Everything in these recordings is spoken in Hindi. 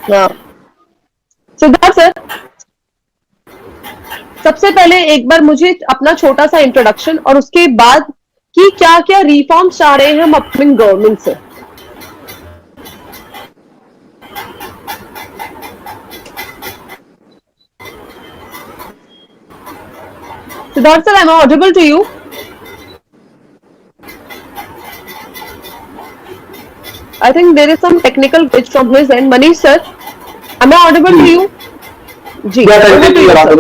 हाँ, सिद्धार्थ सर, सबसे पहले एक बार मुझे अपना छोटा सा इंट्रोडक्शन और उसके बाद कि क्या क्या रिफॉर्म चाह रहे हैं हम अपकमिंग गवर्नमेंट से। Siddharth sir, I am audible to you? I think there is some technical glitch from his end. Manish sir, am I audible to you? जी, over to you, sir.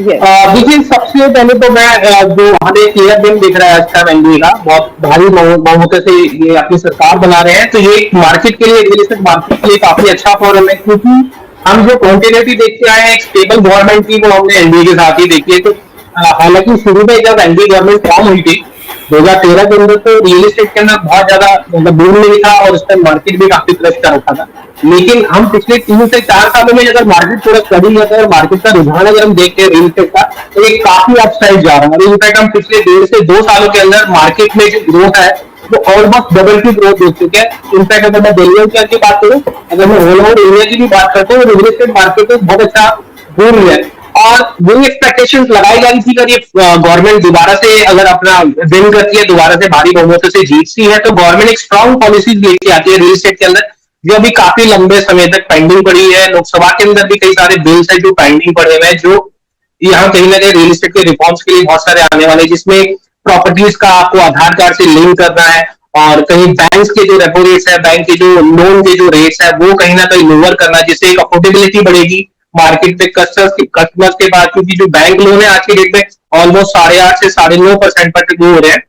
Yes. देखिए, सबसे पहले तो मैं जो हमें क्लियर बिल दिख रहा है आज का एनडीए का, बहुत भारी बहुमत से ये अपनी सरकार बना रहे हैं, तो ये मार्केट के लिए, रियल एस्टेट मार्केट के लिए काफी अच्छा फोरम है, क्योंकि हम जो कंटिन्यूटी देखते आए हैं एक स्टेबल गवर्नमेंट की, वो हमने एनडीए के साथ ही देखी है। तो हालांकि शुरू में जब एनडीए गवर्नमेंट फॉर्म हुई थी 2013 के अंदर, तो रियल एस्टेट के अंदर बहुत ज्यादा मतलब बूम नहीं था और उस टाइम मार्केट भी काफी क्रश कर रखा था। लेकिन हम पिछले 3 से 4 सालों में अगर मार्केट थोड़ा स्टडी करते हैं और मार्केट का रुझान अगर हम देखते हैं रियल एस्टेट का, तो एक काफी अपसाइड जा रहा है। इनफैक्ट हम पिछले 1.5 से 2 सालों के अंदर मार्केट में जो ग्रोथ है वो ऑलमोस्ट डबल की ग्रोथ देख चुके हैं। इनफैक्ट अगर मैं दिल्ली एनसीआर की बात करूं, अगर मैं ऑल ओवर इंडिया की भी बात करते हैं, रियल एस्टेट मार्केट में बहुत अच्छा बूम है। और वही एक्सपेक्टेशंस लगाई जा रही थी कि ये गवर्नमेंट दोबारा से अगर अपना विन करती है, दोबारा से भारी बहुमत से जीतती है, तो गवर्नमेंट एक स्ट्रॉन्ग पॉलिसीज लेके आती है रियल एस्टेट के अंदर, जो अभी काफी लंबे समय तक पेंडिंग पड़ी है। लोकसभा के अंदर भी कई सारे बिल्स है जो पेंडिंग पड़े हुए हैं, जो यहाँ कहीं ना कहीं रियल एस्टेट के रिफॉर्म्स के लिए बहुत सारे आने वाले, जिसमें प्रॉपर्टीज का आपको आधार कार्ड से लिंक करना है, और कहीं बैंक के जो रेपो रेट्स है, बैंक के जो लोन के जो रेट्स है, वो कहीं ना कहीं लोअर करना, जिससे एक अफोर्डेबिलिटी बढ़ेगी मार्केट में कस्टमर्स के पास। क्योंकि जो बैंक लोन है आज की डेट में ऑलमोस्ट 8.5 से 9.5% पर वो हो रहे हैं,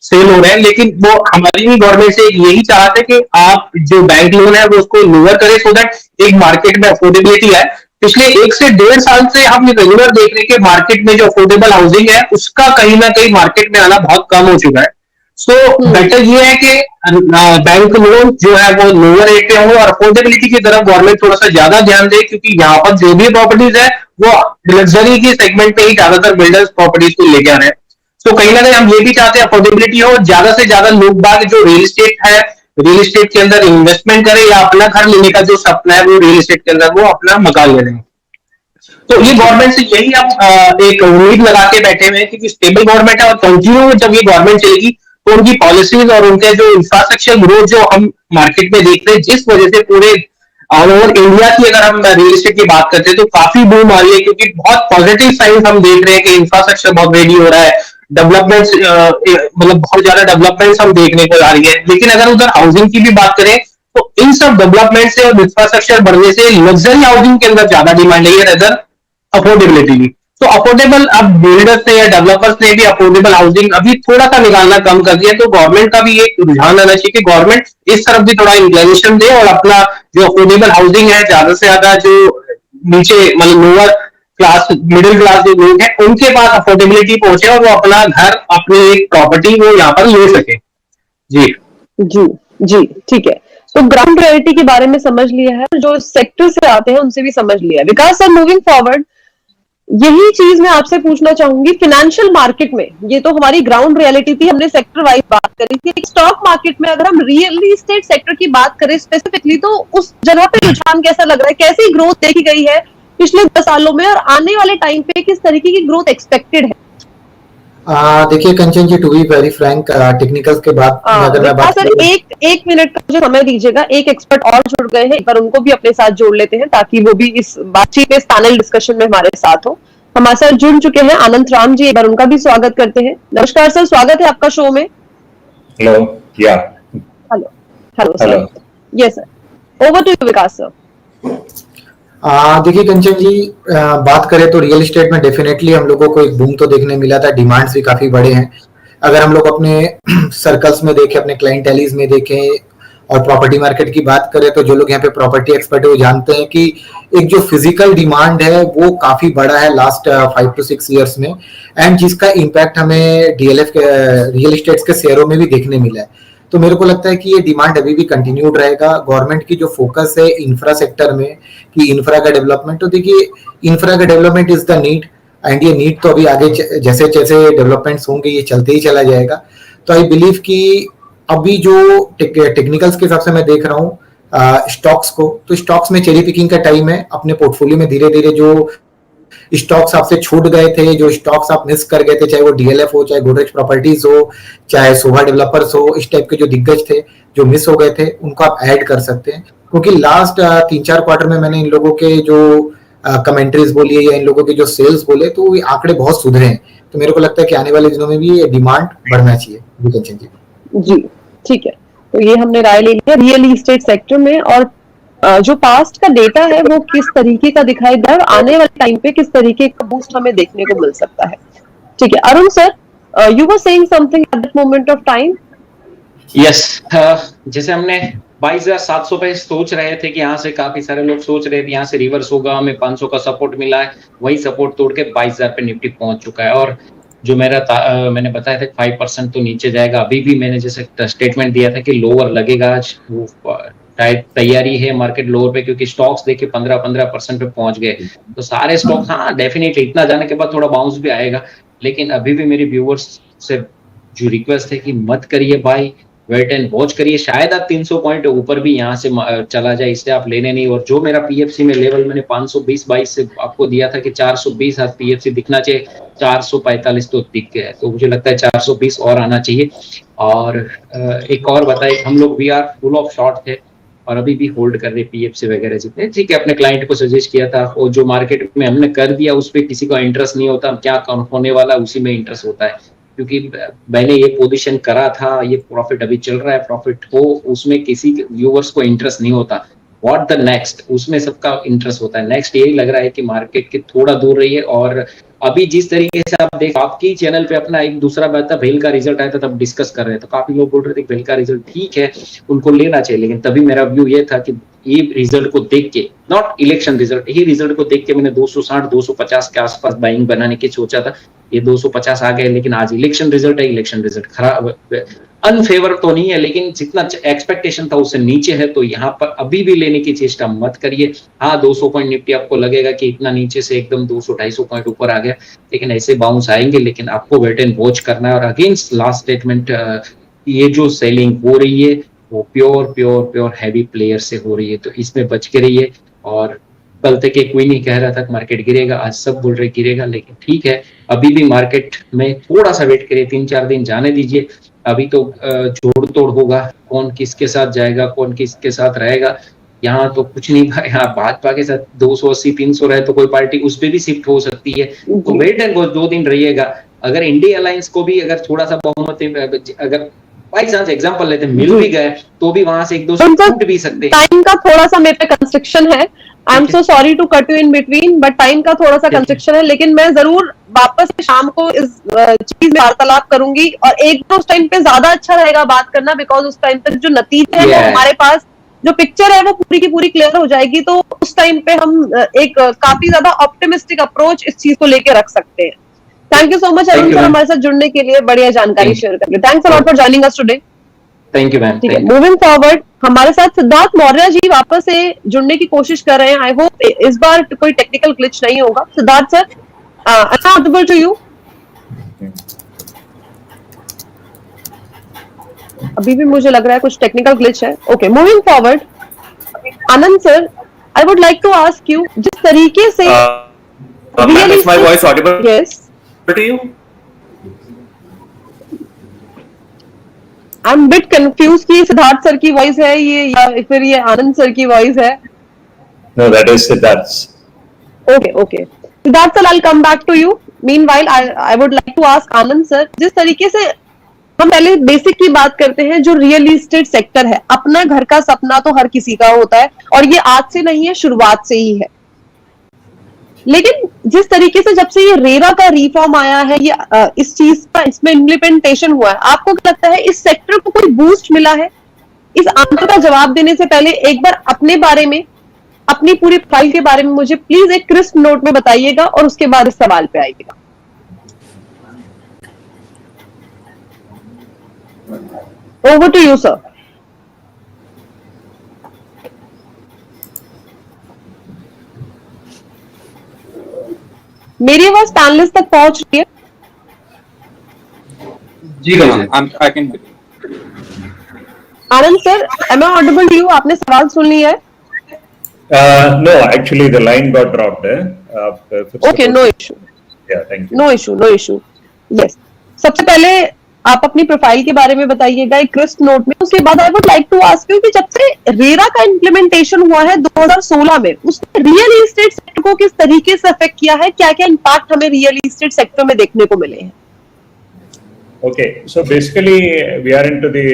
सेल हो रहे हैं। लेकिन वो हमारी भी गवर्नमेंट से यही चाहते हैं कि आप जो बैंक लोन है वो उसको लोअर करें, सो दैट एक मार्केट में अफोर्डेबिलिटी है। पिछले 1 से 1.5 साल से हम रेगुलर देख रहे हैं कि मार्केट में जो अफोर्डेबल हाउसिंग है उसका कहीं ना कहीं मार्केट में आना बहुत कम हो चुका है। सो बेटर ये है कि बैंक लोन जो है वो लोअर रेट पे हो और अफोर्डेबिलिटी की तरफ गवर्नमेंट थोड़ा सा ज्यादा ध्यान दे, क्योंकि यहाँ पर जो भी प्रॉपर्टीज है वो लग्जरी की सेगमेंट पे ही ज्यादातर बिल्डर्स प्रॉपर्टीज को लेके आ रहे हैं। तो कहीं ना कहीं हम ये भी चाहते हैं अफोर्डेबिलिटी हो, ज्यादा से ज्यादा लोग बाग जो रियल एस्टेट है, रियल एस्टेट के अंदर इन्वेस्टमेंट करें या अपना घर लेने का जो सपना है वो रियल एस्टेट के अंदर वो अपना मकान ले लें। तो ये गवर्नमेंट से यही हम एक उम्मीद लगा के बैठे हुए हैं, क्योंकि स्टेबल गवर्नमेंट है और कंटिन्यू जब ये गवर्नमेंट चलेगी तो उनकी पॉलिसीज और उनके जो इंफ्रास्ट्रक्चर ग्रोथ जो हम मार्केट में देख रहे हैं, जिस वजह से पूरे ऑल ओवर इंडिया की अगर हम रियल एस्टेट की बात करते हैं तो काफी बूम आ रही है, क्योंकि बहुत पॉजिटिव साइंस हम देख रहे हैं कि इंफ्रास्ट्रक्चर बहुत रेडी हो रहा है, डेवलपमेंट्स मतलब बहुत ज्यादा डेवलपमेंट्स हम देखने को आ रही है। लेकिन अगर उधर हाउसिंग की भी बात करें तो इन सब डेवलपमेंट से और इंफ्रास्ट्रक्चर बढ़ने से लग्जरी हाउसिंग के अंदर ज्यादा डिमांड है अदर अफोर्डेबिलिटी की। तो अफोर्डेबल अब बिल्डर्स ने या डेवलपर्स ने भी अफोर्डेबल हाउसिंग अभी थोड़ा सा निकालना कम कर दिया। तो गवर्नमेंट का भी एक रुझान आना चाहिए कि गवर्नमेंट इस तरफ भी थोड़ा इंक्लिनेशन दे और अपना जो अफोर्डेबल हाउसिंग है ज्यादा से ज्यादा जो नीचे मतलब लोअर क्लास मिडिल क्लास जो लोग हैं उनके पास अफोर्डेबिलिटी पहुंचे और वो अपना घर अपनी एक प्रॉपर्टी वो यहाँ पर ले सके। जी जी जी, ठीक है। तो ग्राउंड रियलिटी के बारे में समझ लिया है, जो सेक्टर से आते हैं उनसे भी समझ लिया है। विकास सर, मूविंग फॉरवर्ड यही चीज मैं आपसे पूछना चाहूंगी फिनेंशियल मार्केट में। ये तो हमारी ग्राउंड रियलिटी थी, हमने सेक्टर वाइज बात करी थी। स्टॉक मार्केट में अगर हम रियल एस्टेट सेक्टर की बात करें स्पेसिफिकली, तो उस जगह पे रुझान कैसा लग रहा है, कैसी ग्रोथ देखी गई है पिछले 10 सालों में और आने वाले टाइम पे किस तरीके की ग्रोथ एक्सपेक्टेड है? देखिए Kanchan ji, to be very frank, technicals के बाद अगर मैं बात सर एक मिनट का मुझे समय दीजिएगा। एक एक्सपर्ट और जुड़ गए हैं, एक बार उनको भी अपने साथ जोड़ लेते हैं ताकि वो भी इस बातचीत में, इस पैनल डिस्कशन में हमारे साथ हो। हमारे साथ जुड़ चुके हैं अनंत राम जी, एक बार उनका भी स्वागत करते हैं। नमस्कार सर, स्वागत है आपका शो में। हेलो या hello hello sir, yes sir, over to you Vikas sir. देखिए कंचन जी, बात करें तो रियल एस्टेट में डेफिनेटली हम लोगों को एक बूम तो देखने मिला था, डिमांड्स भी काफी बड़े हैं। अगर हम लोग अपने सर्कल्स में देखें, अपने क्लाइंटेलीज में देखें और प्रॉपर्टी मार्केट की बात करें, तो जो लोग यहाँ पे प्रॉपर्टी एक्सपर्ट है वो जानते हैं कि एक जो फिजिकल डिमांड है वो काफी बड़ा है लास्ट 5 to 6 ईयर्स में, एंड जिसका इम्पैक्ट हमें डीएलएफ के रियल एस्टेट्स के शेयरों में भी देखने मिला है। तो मेरे को लगता है कि ये डिमांड अभी भी कंटिन्यूड रहेगा। गवर्नमेंट की जो फोकस है इंफ्रा सेक्टर में कि इंफ्रा का डेवलपमेंट, तो देखिए इंफ्रा का development is the need, and ये नीड तो अभी आगे जैसे जैसे डेवलपमेंट्स होंगे ये चलते ही चला जाएगा। तो आई बिलीव कि अभी जो टेक्निकल्स के हिसाब से मैं देख रहा हूँ, स्टॉक्स को, तो स्टॉक्स में चेरी पिकिंग का टाइम है। अपने पोर्टफोलियो में धीरे धीरे जो स्टॉक्स आपसे छूट गए थे, जो स्टॉक्स आप मिस कर गए थे, चाहे वो डीएलएफ हो, चाहे गोदरेज प्रॉपर्टीज हो, चाहे शोभा डेवलपर्स हो, इस टाइप के जो दिग्गज थे जो मिस हो गए थे, उनको आप ऐड कर सकते हैं। क्योंकि लास्ट 3-4 क्वार्टर में मैंने इन लोगों के जो कमेंट्रीज बोली है या इन लोगों के जो सेल्स बोले, तो ये आंकड़े बहुत सुधरे हैं। तो मेरे को लगता है कि आने वाले दिनों में भी ये डिमांड बढ़ना चाहिए। जी कंचन जी। जी ठीक है, तो ये हमने राय ले लिया रियल इस्टेट सेक्टर में, और जो पास्ट का डेटा है वो किस तरीके का दिखाई दे, और आने वाले टाइम पे किस तरीके का बूस्ट हमें देखने को मिल सकता है। ठीक है, Arun sir, you were saying something at that moment of time. Yes, जैसे हमने 22,700 पे सोच रहे थे कि यहाँ से काफी सारे लोग सोच रहे थे यहाँ से रिवर्स होगा, हमें 500 का सपोर्ट मिला है, वही सपोर्ट तोड़ के 22,000 पे निफ्टी पहुंच चुका है। और जो मैंने बताया था 5% तो नीचे जाएगा, अभी भी मैंने जैसे स्टेटमेंट दिया था कि लोअर लगेगा, आज वो तैयारी है मार्केट लोअर पे, क्योंकि स्टॉक्स देखिए 15% पे पहुंच गए। तो सारे स्टॉक्स हाँ डेफिनेटली इतना जाने के बाद थोड़ा बाउंस भी आएगा, लेकिन अभी भी मेरी व्यूअर्स से जो रिक्वेस्ट है कि मत करिए बाय, वेट एंड वॉच करिए। शायद आप 300 पॉइंट ऊपर भी यहाँ से चला जाए, इससे आप लेने नहीं। और जो मेरा पीएफसी में लेवल मैंने 520-22 से आपको दिया था कि 420 आज पीएफसी दिखना चाहिए, 445 तो दिख गया है। तो मुझे लगता है 420 और आना चाहिए। और एक और बताए, हम लोग we are full of short थे और अभी भी होल्ड कर रहे पीएफसी वगैरह जितने, ठीक है। अपने क्लाइंट को सजेस्ट किया था, और जो मार्केट में हमने कर दिया उस पर किसी का इंटरेस्ट नहीं होता, क्या होने वाला उसी में इंटरेस्ट होता है। क्योंकि मैंने ये पोजीशन करा था, ये प्रॉफिट अभी चल रहा है, प्रॉफिट हो उसमें किसी व्यूअर्स को इंटरेस्ट नहीं होता। व्हाट द नेक्स्ट, उसमें सबका इंटरेस्ट होता है। नेक्स्ट यही लग रहा है कि मार्केट के थोड़ा दूर रही है। और अभी जिस तरीके से आप देख, आपकी चैनल पे अपना एक दूसरा बात था, भेल का रिजल्ट आया था तब डिस्कस कर रहे थे, तो काफी लोग बोल रहे थे भेल का रिजल्ट ठीक है, उनको लेना चाहिए। लेकिन तभी मेरा व्यू ये था कि ये रिजल्ट को देख के, नॉट इलेक्शन रिजल्ट, ये रिजल्ट को देख के मैंने 260-250 के आसपास बाइंग बनाने की सोचा था। ये 250 आ गए, लेकिन आज इलेक्शन रिजल्ट है, इलेक्शन रिजल्ट खराब, अनफेवर तो नहीं है, लेकिन जितना एक्सपेक्टेशन था उससे नीचे है। तो यहाँ पर अभी भी लेने की चेष्टा मत करिए। हाँ 200 पॉइंट निफ्टी आपको लगेगा कि इतना नीचे से एकदम 200-250 पॉइंट ऊपर आ गया, लेकिन ऐसे बाउंस आएंगे। लेकिन आपको वेट एंड वॉच करना है। और अगेंस्ट लास्ट स्टेटमेंट, ये जो सेलिंग हो रही है वो प्योर हैवी प्लेयर से हो रही है, तो इसमें बच के रहिए। और कल तक एक कोई नहीं कह रहा था मार्केट गिरेगा, आज सब बोल रहे गिरेगा, लेकिन ठीक है अभी भी मार्केट में थोड़ा सा वेट करिए, 3-4 दिन जाने दीजिए। अभी तो जोड़ तोड़ होगा, कौन किसके साथ जाएगा, कौन किसके साथ रहेगा, यहाँ तो कुछ नहीं। यहाँ भाजपा के साथ 280-300 रहे तो कोई पार्टी उस पर भी शिफ्ट हो सकती है। तो वेट एंड वॉच 2 दिन रहिएगा। अगर इंडिया अलायंस को भी अगर थोड़ा सा बहुमत, अगर बाई चांस एग्जांपल लेते मिल भी गए, तो भी वहां से 1-2 टूट भी सकते हैं। टाइम का थोड़ा सा मेरे पे कंस्ट्रक्शन है, I am so sorry to cut you in between, but time का थोड़ा सा कंस्ट्रक्शन है। लेकिन मैं जरूर वापस शाम को इस चीज में वार्तालाप करूंगी, और एक तो उस टाइम पे ज्यादा अच्छा रहेगा बात करना, बिकॉज उस टाइम पे जो नतीजे है वो हमारे पास, जो पिक्चर है वो पूरी की पूरी क्लियर हो जाएगी। तो उस टाइम पे हम एक काफी ज्यादा ऑप्टिमिस्टिक अप्रोच इस चीज को लेके रख सकते हैं। Thank you so much Arun sir हमारे साथ जुड़ने के लिए, बढ़िया जानकारी शेयर करके। Thanks a lot for joining us today. Thank you ma'am. ठीक है, मूविंग फॉरवर्ड हमारे साथ सिद्धार्थ मौर्य जी वापस से जुड़ने की कोशिश कर रहे हैं। आई होप इस बार कोई टेक्निकल ग्लिच नहीं होगा। Siddharth sir, audible to you? अभी भी मुझे लग रहा है कुछ टेक्निकल ग्लिच है। Okay, moving forward, Anand sir, I would like to ask you, जिस तरीके से is my voice audible? Yes. To you? I am bit confuse कि सिद्धार्थ सर की वॉइस है ये या फिर ये आनंद सर की वॉइस है। No, that is Siddharth. Okay. Siddharth sir, I'll come back to you. Meanwhile, I would like to ask Anand sir, जिस तरीके से हम पहले बेसिक की बात करते हैं, जो रियल एस्टेट सेक्टर है, अपना घर का सपना तो हर किसी का होता है, और ये आज से नहीं है, शुरुआत से ही है। लेकिन जिस तरीके से जब से ये रेरा का रिफॉर्म आया है, ये इस चीज का इसमें इम्प्लीमेंटेशन हुआ है, आपको क्या लगता है इस सेक्टर को कोई बूस्ट मिला है? इस आंसर का जवाब देने से पहले एक बार अपने बारे में, अपनी पूरी फाइल के बारे में मुझे प्लीज एक क्रिस्प नोट में बताइएगा, और उसके बाद इस सवाल पे आइएगा। Over to you sir. मेरी आवाज पैनलिस्ट तक पहुंच रही है? जी I can hear you. Anand sir, am I audible to you? आपने सवाल सुन लिया है? No, actually the line got dropped. Okay, no issue. Yeah, thank you. No issue, no issue. Yes, सबसे पहले आप अपनी प्रोफाइल के बारे में बताइएगा एक क्रिस्प नोट में। उसके बाद I would like to ask you कि जब से रेरा का इम्प्लीमेंटेशन हुआ है 2016 में, उसने रियल एस्टेट सेक्टर को किस तरीके से अफेक्ट किया है, क्या क्या इम्पैक्ट हमें रियल एस्टेट सेक्टर में देखने को मिले हैं? Okay, so basically we are into the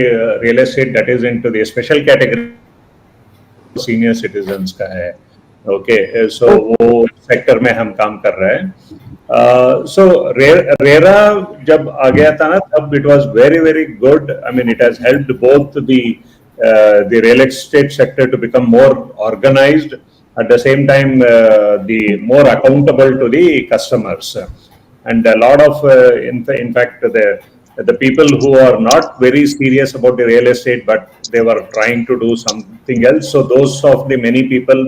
real estate that is into the special category senior citizens का है. Okay, so वो सेक्टर में हम काम कर रहे हैं. So रेरा जब आ गया था ना, तब it was very good. I mean, it has helped both the real estate sector to become more organized, at the same time the more accountable to the customers, and a lot of in fact the people who are not very serious about the real estate but they were trying to do something else, so those of the many people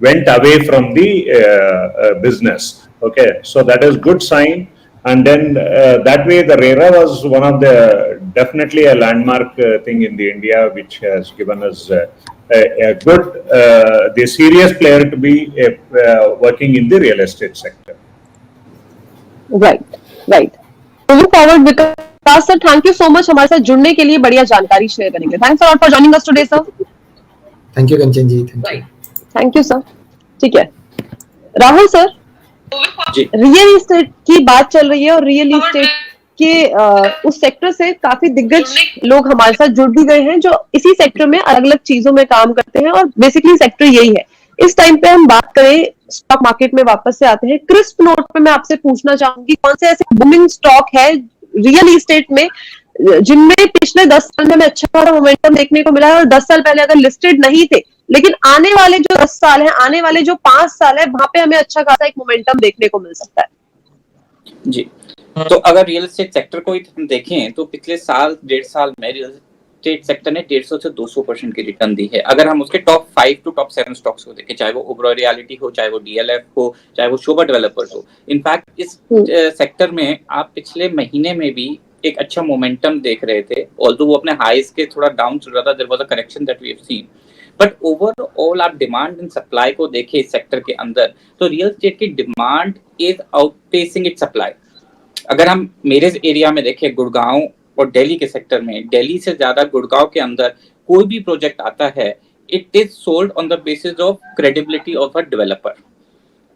went away from the business. Okay, so that is good sign, and then that way the RERA was one of the definitely a landmark thing in the India, which has given us a good the serious player to be working in the real estate sector. Right. Moving forward, Vikas sir, thank you so much हमारे साथ जुड़ने के लिए, बढ़िया जानकारी शेयर करने के लिए। Thanks a lot for joining us today sir. Thank you Kanchan ji, thank you sir. ठीक है, राहुल सर, रियल एस्टेट की बात चल रही है और रियल एस्टेट के उस सेक्टर से काफी दिग्गज लोग हमारे साथ जुड़ भी गए हैं जो इसी सेक्टर में अलग अलग चीजों में काम करते हैं, और बेसिकली सेक्टर यही है। इस टाइम पे हम बात करें स्टॉक मार्केट में, वापस से आते हैं क्रिस्प नोट पे। मैं आपसे पूछना चाहूंगी कौन से ऐसे बूमिंग स्टॉक है रियल एस्टेट में जिनमें पिछले 10 साल में हमें अच्छा खासा मोमेंटम देखने को मिला है, और 10 साल पहले अगर लिस्टेड नहीं थे, लेकिन आने वाले जो 10 साल है, आने वाले जो 5 साल है, वहां पे हमें अच्छा खासा एक मोमेंटम देखने को मिल सकता है? जी, तो अगर रियल एस्टेट सेक्टर को हम देखें तो पिछले साल 1.5 साल में रियल एस्टेट सेक्टर ने 150 से 200% की रिटर्न दी है। अगर हम उसके टॉप 5 टू टॉप 7 स्टॉक्स को देखें, चाहे वो ओबरॉय रियलिटी हो, चाहे वो डीएलएफ हो, चाहे वो शोभा डेवलपर्स हो, इनफैक्ट इस सेक्टर में आप पिछले महीने में भी एक अच्छा मोमेंटम देख रहे थे। ऑल्दो वो अपने हाईज के थोड़ा डाउन चल रहा था, there was a correction that we have seen, but overall आप डिमांड एंड सप्लाई को देखें इस सेक्टर के अंदर, तो रियल एस्टेट की demand is outpacing its supply. अगर हम मेरे एरिया में देखें, गुड़गांव और दिल्ली के सेक्टर में, दिल्ली से ज्यादा गुड़गांव के अंदर कोई भी प्रोजेक्ट आता है, it is sold on the basis of credibility of a developer.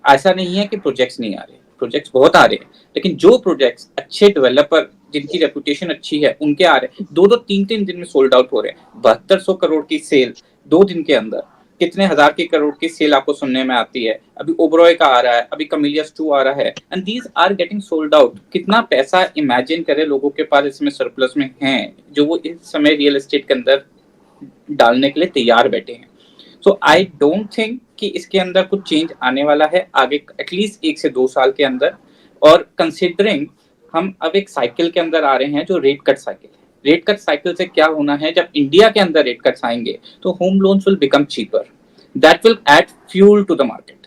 ऐसा नहीं है कि प्रोजेक्ट्स नहीं आ रहे, प्रोजेक्ट्स बहुत आ रहे हैं, लेकिन जो प्रोजेक्ट्स अच्छे डेवलपर जिनकी रेपुटेशन अच्छी है उनके आ रहे हैं, 2-2, 3-3 दिन में सोल्ड आउट हो रहे हैं। 7200 करोड़ की सेल 2 दिन के अंदर, कितने हजार की करोड़ की सेल आपको सुनने में आती है। अभी ओबरॉय का आ रहा है, अभी कमिलियस 2 आ रहा है, and these are getting sold out. कितना पैसा इमेजिन करे लोगों के पास इसमें सरप्लस में है, जो वो इस समय रियल एस्टेट के अंदर डालने के लिए तैयार बैठे हैं। सो आई डोंट थिंक कि इसके अंदर कुछ चेंज आने वाला है आगे, एटलीस्ट 1 से 2 साल के अंदर। और कंसिडरिंग हम अब एक साइकिल के अंदर आ रहे हैं जो रेट कट साइकिल है। रेट कट साइकिल से क्या होना है, जब इंडिया के अंदर रेट कट्स आएंगे तो home loans will become cheaper, that will add fuel to the market.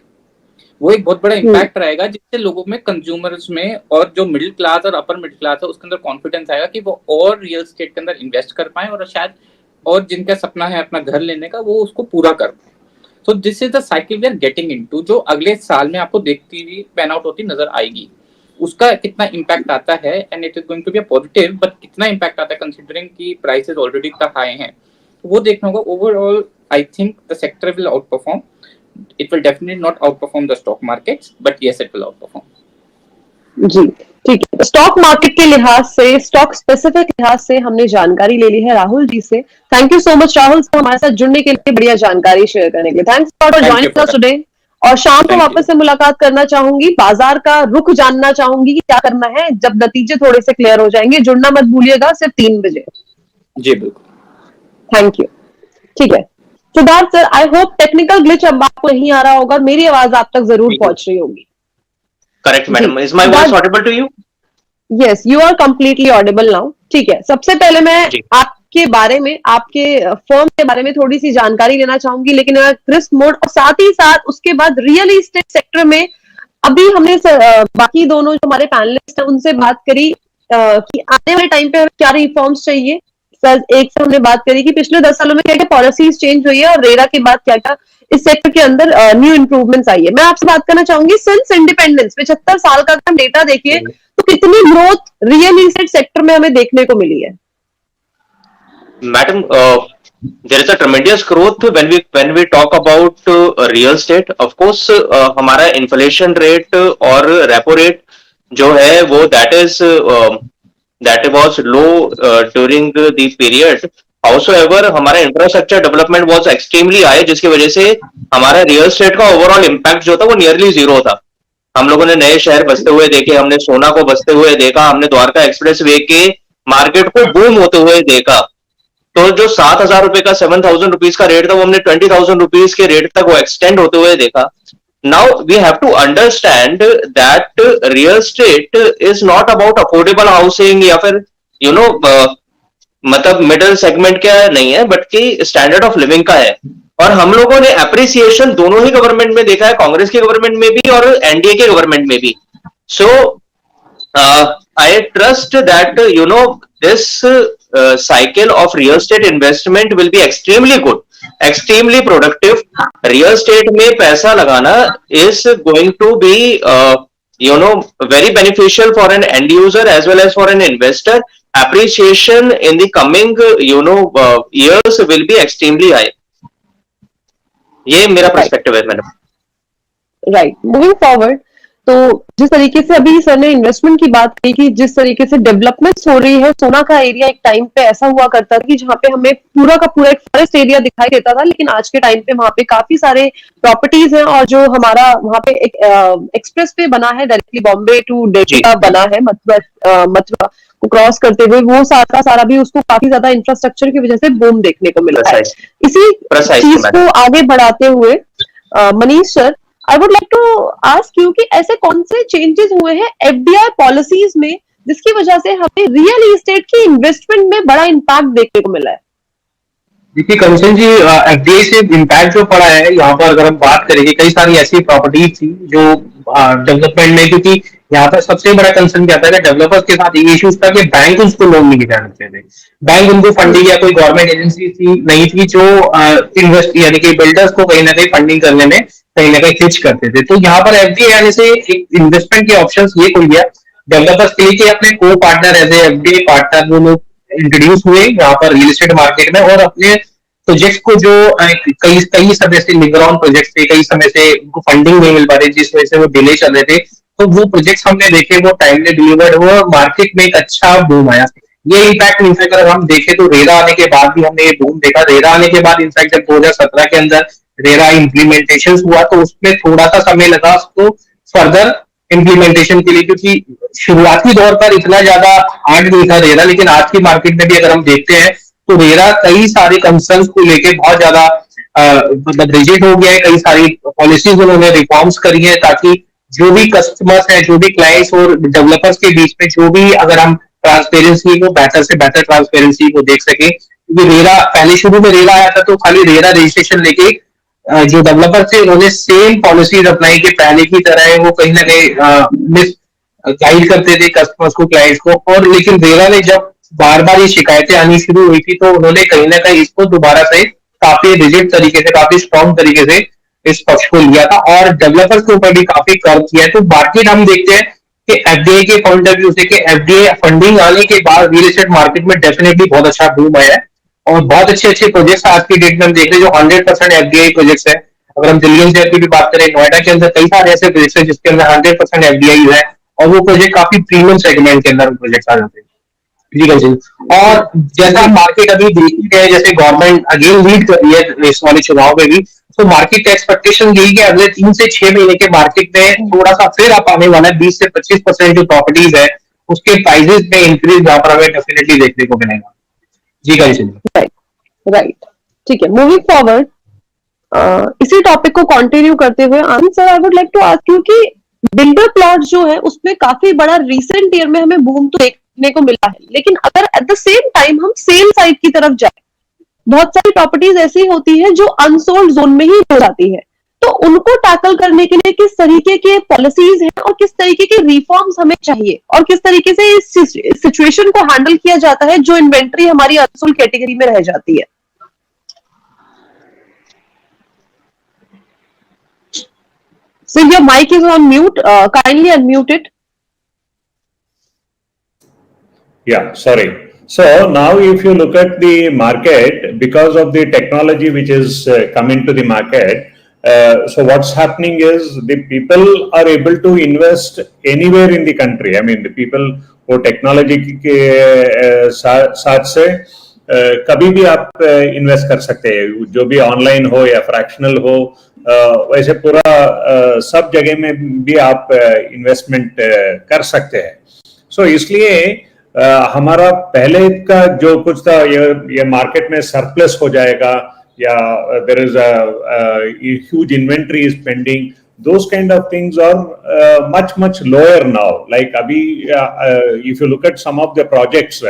वो एक बहुत बड़ा इम्पैक्ट रहेगा, जिससे लोगों में, कंज्यूमर्स में, और जो मिडिल क्लास और अपर मिडिल क्लास है उसके अंदर कॉन्फिडेंस आएगा कि वो और रियल एस्टेट के अंदर इन्वेस्ट कर पाए, और शायद और जिनका सपना है अपना घर लेने का वो उसको पूरा कर पाए। So this is the cycle we are getting into, जो अगले साल में आपको देखती हुई पैन आउट होती नजर आएगी। उसका कितना इम्पैक्ट आता है, and it is going to be a positive, but कितना इम्पैक्ट आता है कंसीडरिंग कि प्राइसेस ऑलरेडी इतना हाई हैं, वो देखना होगा। Overall I think the sector will outperform, it will definitely not outperform the stock markets, but yes it will outperform. जी ठीक है, स्टॉक मार्केट के लिहाज से, स्टॉक स्पेसिफिक लिहाज से हमने जानकारी ले ली है राहुल जी से। Thank you so much Rahul, हमारे साथ जुड़ने के लिए, बढ़िया जानकारी शेयर करने के लिए। Thanks for joining us today. और शाम को वापस से मुलाकात करना चाहूंगी, बाजार का रुख जानना चाहूंगी कि क्या करना है जब नतीजे थोड़े से क्लियर हो जाएंगे। जुड़ना मत भूलिएगा, सिर्फ 3 बजे। जी बिल्कुल, थैंक यू। ठीक है Siddharth sir, I hope technical glitch अब आपको नहीं आ रहा होगा, मेरी आवाज आप तक जरूर पहुंच रही होगी। Correct madam, is my voice audible to you? Yes, you are completely audible now. ठीक है, सबसे पहले मैं आपके बारे में, आपके फर्म के बारे में थोड़ी सी जानकारी लेना चाहूंगी, लेकिन क्रिस्प मोड, और साथ ही साथ उसके बाद रियल एस्टेट सेक्टर में अभी हमने बाकी दोनों जो हमारे पैनलिस्ट हैं उनसे बात करी कि आने वाले टाइम पे क्या रिफॉर्म्स चाहिए 10+1 से हमने बात करी कि पिछले 10 सालों में क्या क्या पॉलिसीज चेंज हुई है और रेरा के बाद क्या क्या इस सेक्टर के अंदर न्यू इंप्रूवमेंट्स आई है। मैं आपसे बात करना चाहूंगी सिंस इंडिपेंडेंस 75 साल का अगर हम डेटा देखिए तो कितनी ग्रोथ रियल एस्टेट सेक्टर में हमें देखने को मिली है। Madam, there is a tremendous growth when we talk about real estate. Of course, हमारा inflation rate और repo rate जो है वो that was low during the period. Howsoever, हमारा infrastructure development was extremely high, जिसकी वजह से हमारा real estate का overall impact जो था वो nearly zero था। हम लोगों ने नए शहर बसते हुए देखे, हमने सोना को बसते हुए देखा, हमने द्वारका एक्सप्रेस वे के मार्केट को बूम होते हुए देखा। तो जो 7,000 रुपए का 7,000 रुपीज का रेट था वो हमने 20,000 रुपीज के रेट तक वो एक्सटेंड होते हुए देखा। Now we have to understand that real estate is not about affordable housing या फिर मतलब मिडिल सेगमेंट का नहीं है, बल्कि स्टैंडर्ड ऑफ लिविंग का है। और हम लोगों ने अप्रिसिएशन दोनों ही गवर्नमेंट में देखा है, कांग्रेस के गवर्नमेंट में भी और एनडीए के गवर्नमेंट में भी। सो I trust that this cycle of real estate investment will be extremely good, extremely productive. Real estate में पैसा लगाना is going to be very beneficial for an end user as well as for an investor. Appreciation in the coming years will be extremely high. ये मेरा पर्सपेक्टिव है मैडम। राइट, मूविंग फॉरवर्ड, तो जिस तरीके से अभी सर ने इन्वेस्टमेंट की बात की कि जिस तरीके से डेवलपमेंट्स हो रही है, सोना का एरिया एक टाइम पे ऐसा हुआ करता था कि जहाँ पे हमें पूरा का पूरा एक फॉरेस्ट एरिया दिखाई देता था, लेकिन आज के टाइम पे वहाँ पे काफी सारे प्रॉपर्टीज हैं और जो हमारा वहाँ पे एक एक्सप्रेस वे बना है डायरेक्टली बॉम्बे टू दिल्ली का बना है, मथुरा को क्रॉस करते हुए, वो सारा सारा भी उसको काफी ज्यादा इंफ्रास्ट्रक्चर की वजह से बूम देखने को मिला है। इसी चीज को आगे बढ़ाते हुए Manish sir, I would like to ask you कि ऐसे कौन से चेंजेस हुए हैं एफडीआई पॉलिसीज में जिसकी वजह से हमें रियल एस्टेट की इन्वेस्टमेंट में बड़ा इम्पैक्ट देखने को मिला है? देखिए कंचन जी, एफडीआई से इम्पैक्ट जो पड़ा है यहाँ पर अगर हम बात करेंगे, कई सारी ऐसी प्रॉपर्टीज थी जो डेवलपमेंट में, क्योंकि यहाँ पर सबसे बड़ा कंसर्न क्या था कि डेवलपर्स के साथ ये इश्यूज था कि बैंक उसको लोन नहीं देना चाहते थे। बैंक उनको फंडिंग या कोई गवर्नमेंट एजेंसी थी नहीं थी जो इन्वेस्ट यानी कि बिल्डर्स को कहीं ना कहीं फंडिंग करने में कहीं ना कहीं हिच करते थे। तो यहाँ पर एफडीआई आने से एक इन्वेस्टमेंट के ऑप्शंस ये खुल गया डेवलपर्स के लिए कि अपने को partner as a FDI partner वो लोग इंट्रोड्यूस हुए यहाँ पर रियल एस्टेट मार्केट में, और अपने प्रोजेक्ट को जो कई समय से लिंगर ऑन प्रोजेक्ट थे, कई समय से उनको फंडिंग नहीं मिल पा रही जिस वजह से वो डिले चल रहे थे, तो वो प्रोजेक्ट्स हमने देखे वो टाइमली डिलीवर्ड हुआ, मार्केट में एक अच्छा बूम आया। ये इम्पैक्ट इनफैक्ट अगर हम देखें तो रेरा आने के बाद भी हमने ये बूम देखा। रेरा आने के बाद इनफैक्ट जब 2017 के अंदर रेरा इम्प्लीमेंटेशन हुआ तो उसमें थोड़ा सा समय लगा उसको फर्दर इम्प्लीमेंटेशन के लिए, क्योंकि शुरुआती दौर पर इतना ज्यादा हार्ड नहीं था रेरा। लेकिन आज की मार्केट में भी अगर हम देखते हैं तो रेरा कई सारे कंसर्न्स को लेके बहुत ज्यादा मतलब रिजिड हो गया है, कई सारी पॉलिसीज उन्होंने रिफॉर्म्स करी है ताकि जो भी कस्टमर्स हैं, जो भी क्लाइंट्स और डेवलपर्स के बीच में जो भी अगर हम ट्रांसपेरेंसी को बेहतर से बेहतर ट्रांसपेरेंसी को देख सके। क्योंकि रेरा पहले शुरू में रेरा आया था तो खाली रेरा रजिस्ट्रेशन लेके जो डेवलपर थे उन्होंने सेम पॉलिसीज अप्लाई की पहले की तरह है, वो कहीं ना कहीं मिस गाइड करते थे कस्टमर्स को, क्लाइंट्स को। और लेकिन रेरा ने जब बार बार ये शिकायतें आनी शुरू हुई थी तो उन्होंने कहीं ना कहीं इसको दोबारा से काफी रिजिड तरीके से, काफी स्ट्रॉन्ग तरीके से इस पक्ष को लिया था और डेवलपर्स के ऊपर भी काफी कर्व किया है। तो मार्केट हम देखते हैं कि एफडीआई के पॉइंट ऑफ व्यू से कि एफडीआई फंडिंग आने के बाद रियल एस्टेट मार्केट में डेफिनेटली बहुत अच्छा बूम आया है और बहुत अच्छे अच्छे प्रोजेक्ट्स आज की डेट में हम देख रहे हैं जो 100% एफडीआई प्रोजेक्ट्स है। अगर हम दिल्ली एनसीआर की भी बात करें, नोएडा के अंदर कई सारे ऐसे प्रोजेक्ट्स हैं जिसके अंदर 100% एफडीआई है और वो प्रोजेक्ट काफी प्रीमियम सेगमेंट के अंदर प्रोजेक्ट आ जाते हैं। और जैसा मार्केट अभी देखी गया है, जैसे गवर्नमेंट अगेन लीड कर रही है इस वाले चुनाव में भी, तो मार्केट एक्सपेक्टेशन यही कि अगले 3 से 6 महीने के मार्केट में थोड़ा सा फिर आप आने वाला है 20 से 25% जो प्रॉपर्टीज है उसके प्राइसेस में इंक्रीज यहाँ पर हमें डेफिनेटली देखने को मिलेगा। जी गाइस, राइट, ठीक है। मूविंग फॉरवर्ड, इसी टॉपिक को कंटिन्यू करते हुए Anand sir, I would like to ask you कि बिल्डर प्लॉट जो है उसमें काफी बड़ा रिसेंट ईयर में हमें बूम तो देखने को मिला है, लेकिन अगर एट द सेम टाइम हम सेल साइड की तरफ जाए, बहुत सारी प्रॉपर्टीज ऐसी होती है जो अनसोल्ड जोन में ही हो जाती है। तो उनको टैकल करने के लिए किस तरीके के पॉलिसीज हैं और किस तरीके के रिफॉर्म्स हमें चाहिए और किस तरीके से इस सिचुएशन को हैंडल किया जाता है जो इन्वेंट्री हमारी अनसोल्ड कैटेगरी में रह जाती है। So your mic is on mute. Kindly unmute it. Yeah, sorry. So now if you look at the market, because of the technology which is come into the market, so what's happening is the people are able to invest anywhere in the country. I mean, the people वो टेक्नोलॉजी के साथ से कभी भी आप इन्वेस्ट कर सकते हैं, जो भी ऑनलाइन हो या फ्रैक्शनल हो, वैसे पूरा सब जगह में भी आप इन्वेस्टमेंट कर सकते हैं। सो इसलिए हमारा पहले का जो कुछ था ये मार्केट में सरप्लस हो जाएगा या there is a huge inventory is pending, those kind of things are much lower now. Like abhi if you look at some of the projects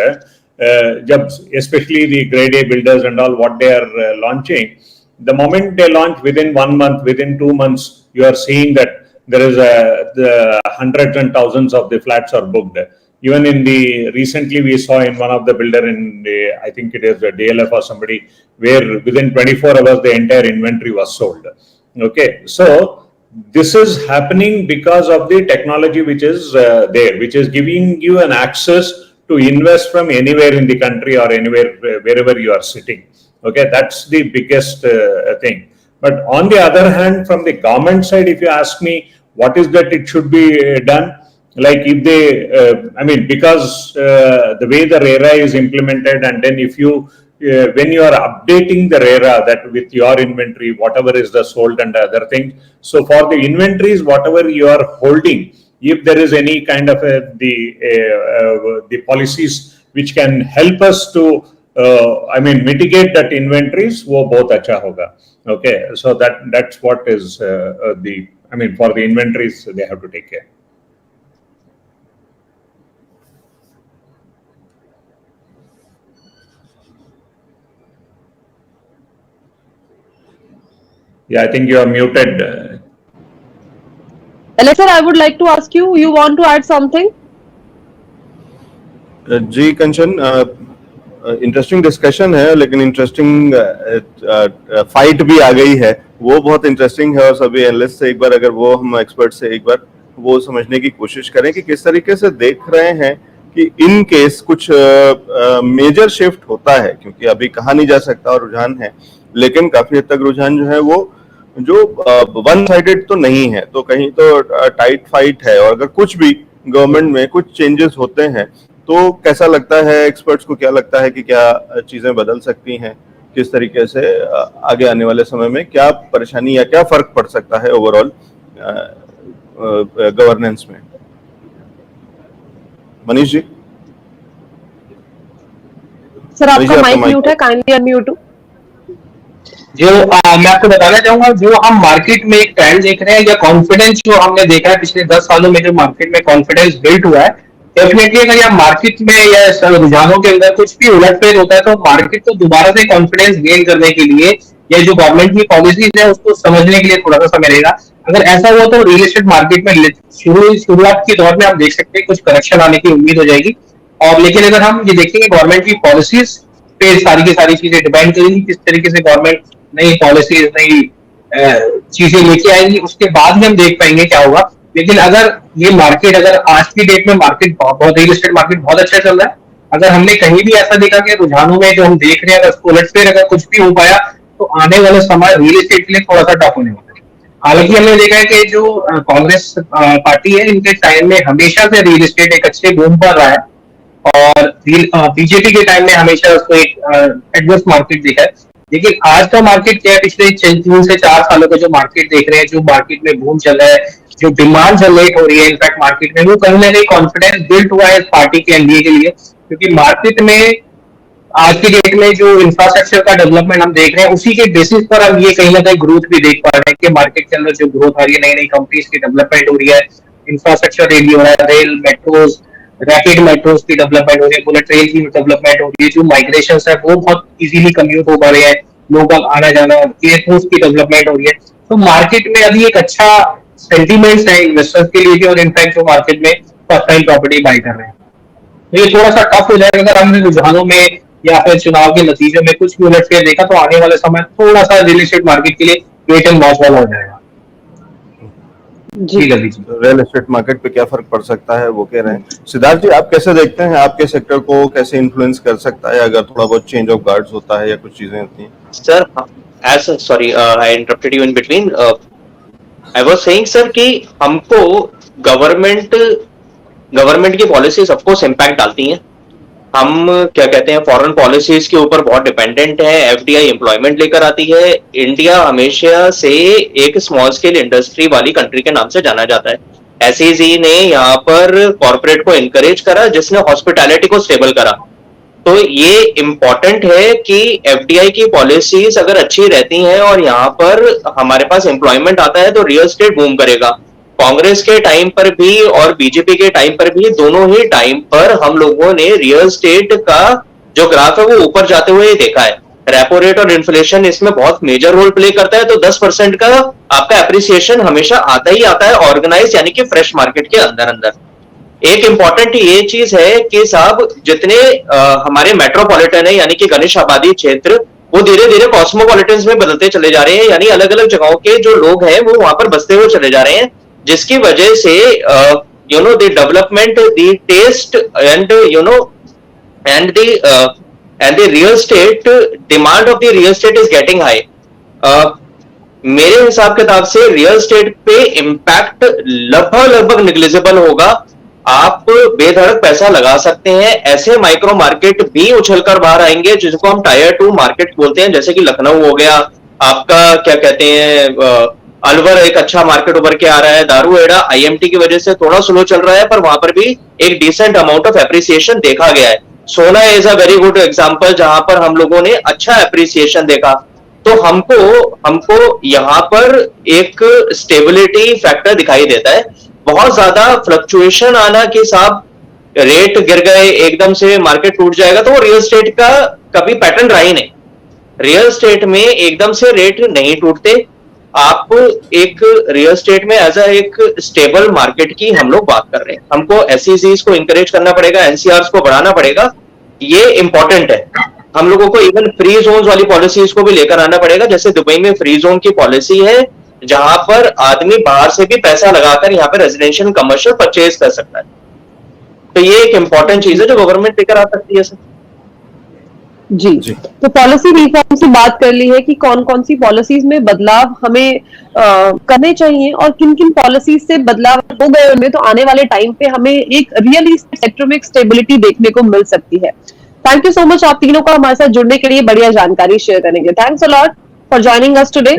jab especially the grade A builders and all what they are launching, the moment they launch, within 1 month, within 2 months, you are seeing that there is the hundreds and thousands of the flats are booked. Even in the recently we saw in one of the builder in the, I think it is a DLF or somebody, where within 24 hours the entire inventory was sold. Okay, so this is happening because of the technology which is there, which is giving you an access to invest from anywhere in the country or anywhere wherever you are sitting. Okay, that's the biggest thing. But on the other hand, from the government side, if you ask me, what is that it should be done? Like if they, I mean, because the way the RERA is implemented, and then if you when you are updating the RERA, that with your inventory, whatever is the sold and other things. So for the inventories, whatever you are holding, if there is any kind of the policies which can help us to, I mean, mitigate that inventories, वो बहुत अच्छा होगा. Okay, so that's what is the, I mean, for the inventories they have to take care. Yeah, I think you are muted. Alex sir, I would like to ask you, you want to add something? जी कंचन, इंटरेस्टिंग डिस्कशन है, लेकिन इंटरेस्टिंग फाइट भी आ गई है, वो बहुत इंटरेस्टिंग है। और सभी एनालिस्ट से एक बार, अगर वो हम एक्सपर्ट से एक बार वो समझने की कोशिश करें कि किस तरीके से देख रहे हैं कि इन केस कुछ मेजर शिफ्ट होता है, क्योंकि अभी कहा नहीं जा सकता और रुझान है, लेकिन काफी हद तक रुझान जो है वो जो वन साइडेड तो नहीं है, तो कहीं तो टाइट फाइट है। और अगर कुछ भी गवर्नमेंट में कुछ चेंजेस होते हैं तो कैसा लगता है, एक्सपर्ट्स को क्या लगता है कि क्या चीजें बदल सकती हैं, किस तरीके से आगे आने वाले समय में क्या परेशानी या क्या फर्क पड़ सकता है ओवरऑल गवर्नेंस में? मनीष जी। सर आपका माइक म्यूट है, काइंडली अनम्यूट। जो मैं आपको बताना चाहूंगा, जो हम मार्केट में एक ट्रेंड देख रहे हैं या कॉन्फिडेंस जो हमने देखा है पिछले 10 सालों में, जो मार्केट में कॉन्फिडेंस बिल्ड हुआ है, डेफिनेटली अगर यहाँ मार्केट में या रुझानों के अंदर कुछ भी उलटफेर होता है तो मार्केट को दोबारा से कॉन्फिडेंस गेन करने के लिए या जो गवर्नमेंट की पॉलिसीज है उसको समझने के लिए थोड़ा सा समय लगेगा। अगर ऐसा हुआ तो रियल एस्टेट मार्केट में शुरुआत के दौर में आप देख सकते हैं कुछ करेक्शन आने की उम्मीद हो जाएगी। और लेकिन अगर हम ये देखेंगे गवर्नमेंट की पॉलिसीज पे सारी की सारी चीजें डिपेंड करेंगी, किस तरीके से गवर्नमेंट नई पॉलिसीज नई चीजें लेके आएंगी, उसके बाद में हम देख पाएंगे क्या होगा। लेकिन अगर ये मार्केट, अगर आज की डेट में मार्केट बहुत, रियल एस्टेट मार्केट बहुत अच्छा चल रहा है, अगर हमने कहीं भी ऐसा देखा कि रुझानों में जो हम देख रहे हैं अगर उलटफेर अगर कुछ भी हो पाया तो आने वाले समय रियल एस्टेट के लिए थोड़ा सा टफ होने वाला है। हालांकि हमने देखा है कि जो कांग्रेस पार्टी है, इनके टाइम में हमेशा से रियल एस्टेट एक अच्छे बूम पर रहा है और बीजेपी के टाइम में हमेशा उसको एक एडवर्स मार्केट देखा है। लेकिन आज का मार्केट क्या है, पिछले 3 से 4 सालों का जो मार्केट देख रहे हैं, जो मार्केट में बूम चल रहा है, जो डिमांड जनरेट हो रही है इनफैक्ट मार्केट में, वो कहीं ना कहीं कॉन्फिडेंस बिल्ड हुआ है इस पार्टी के एनडीए के लिए। क्योंकि मार्केट में आज की डेट में जो इंफ्रास्ट्रक्चर का डेवलपमेंट हम देख रहे हैं, उसी के बेसिस पर हम ये कहीं ना कहीं ग्रोथ भी देख पा रहे हैं कि मार्केट के अंदर जो ग्रोथ आ रही है, नई नई कंपनीज की डेवलपमेंट हो रही है, इंफ्रास्ट्रक्चर रेडी हो रहा है, रेल, मेट्रोज, रैपिड मेट्रोज की डेवलपमेंट हो रही है, बुलेट ट्रेन की डेवलपमेंट हो रही है, जो माइग्रेशन है वो बहुत इजीली कम्यूट हो पा रहे हैं, लोगों का आना जाना, एयरपोर्ट की डेवलपमेंट हो रही है। तो मार्केट में अभी एक अच्छा सेंटीमेंट्स है इन्वेस्टर्स के लिए भी, और इनफैक्ट जो मार्केट में फर्स्ट टाइम प्रॉपर्टी बाय कर रहे हैं। तो ये थोड़ा सा टफ हो जाएगा अगर हमने रुझानों में या फिर चुनाव के नतीजे में कुछ भी उलट फेर देखा, तो आने वाले समय थोड़ा सा रियल एस्टेट मार्केट के लिए वेट एंड वॉच वाला हो जाएगा। जी रियल एस्टेट मार्केट पे क्या फर्क पड़ सकता है वो कह रहे हैं। सिद्धार्थ जी, आप कैसे देखते हैं, आपके सेक्टर को कैसे इन्फ्लुएंस कर सकता है अगर थोड़ा बहुत चेंज ऑफ गार्ड्स होता है या कुछ चीजें होती हैं? Sir, sorry I interrupted you in between. I was saying sir कि हमको गवर्नमेंट की पॉलिसीज ऑफ कोर्स इम्पैक्ट डालती हैं। हम क्या कहते हैं, फॉरेन पॉलिसीज के ऊपर बहुत डिपेंडेंट है। एफडीआई एम्प्लॉयमेंट लेकर आती है। इंडिया हमेशा से एक स्मॉल स्केल इंडस्ट्री वाली कंट्री के नाम से जाना जाता है। एसईजी ने यहाँ पर कॉर्पोरेट को इनकरेज करा, जिसने हॉस्पिटैलिटी को स्टेबल करा। तो ये इम्पोर्टेंट है कि एफडीआई की पॉलिसीज अगर अच्छी रहती हैं और यहाँ पर हमारे पास एम्प्लॉयमेंट आता है तो रियल एस्टेट बूम करेगा। कांग्रेस के टाइम पर भी और बीजेपी के टाइम पर भी, दोनों ही टाइम पर हम लोगों ने रियल एस्टेट का जो ग्राफ है वो ऊपर जाते हुए देखा है। रेपो रेट और इन्फ्लेशन इसमें बहुत मेजर रोल प्ले करता है। तो 10% का आपका एप्रिसिएशन हमेशा आता ही आता है ऑर्गेनाइज यानी कि फ्रेश मार्केट के अंदर अंदर। एक इंपॉर्टेंट ये चीज है कि साहब जितने हमारे मेट्रोपॉलिटन है यानी कि घनिष्ठ आबादी क्षेत्र, वो धीरे धीरे कॉस्मोपॉलिटन्स में बदलते चले जा रहे हैं। यानी अलग अलग जगहों के जो लोग हैं वो वहां पर बसते हुए चले जा रहे हैं, जिसकी वजह से you know the development, the test and you know and the real estate demand of the real estate is getting high. मेरे हिसाब किताब से रियल एस्टेट पे इम्पैक्ट लगभग निग्लिजिबल होगा। आप बेधड़क पैसा लगा सकते हैं। ऐसे माइक्रो मार्केट भी उछलकर बाहर आएंगे जिसको हम टायर 2 मार्केट बोलते हैं, जैसे कि लखनऊ हो गया, आपका क्या कहते हैं अलवर एक अच्छा मार्केट उभर के आ रहा है। दारूहेड़ा आईएमटी की वजह से थोड़ा स्लो चल रहा है, पर वहां पर भी एक डिसेंट अमाउंट ऑफ एप्रिसिएशन देखा गया है। सोना is a very good example, जहां पर हम लोगों ने अच्छा एप्रिसिएशन देखा। तो हमको यहाँ पर एक स्टेबिलिटी फैक्टर दिखाई देता है। बहुत ज्यादा फ्लक्चुएशन आना कि साहब रेट गिर गए एकदम से मार्केट टूट जाएगा, तो वो रियल एस्टेट का कभी पैटर्न रहा ही नहीं। रियल एस्टेट में एकदम से रेट नहीं टूटते। आप एक रियल एस्टेट में एज एक स्टेबल मार्केट की हम लोग बात कर रहे हैं। हमको एसईसीज को इंकरेज करना पड़ेगा, एनसीआर्स को बढ़ाना पड़ेगा, ये इंपॉर्टेंट है। हम लोगों को इवन फ्री जोन वाली पॉलिसीज को भी लेकर आना पड़ेगा। जैसे दुबई में फ्री जोन की पॉलिसी है, जहां पर आदमी बाहर से भी पैसा लगाकर यहाँ पे रेजिडेंशियल कमर्शियल परचेज कर सकता है। तो ये एक इंपॉर्टेंट चीज है जो गवर्नमेंट लेकर आ सकती है सर। जी तो पॉलिसी रिफॉर्म से बात कर ली है कि कौन कौन सी पॉलिसीज में बदलाव हमें करने चाहिए और किन किन पॉलिसीज से बदलाव हो गए उनमें, तो आने वाले टाइम पे हमें एक रियल एस्टेट सेक्टर में एक स्टेबिलिटी देखने को मिल सकती है। थैंक यू सो मच आप तीनों को हमारे साथ जुड़ने के लिए, बढ़िया जानकारी शेयर करने के लिए। Thanks a lot for joining us today.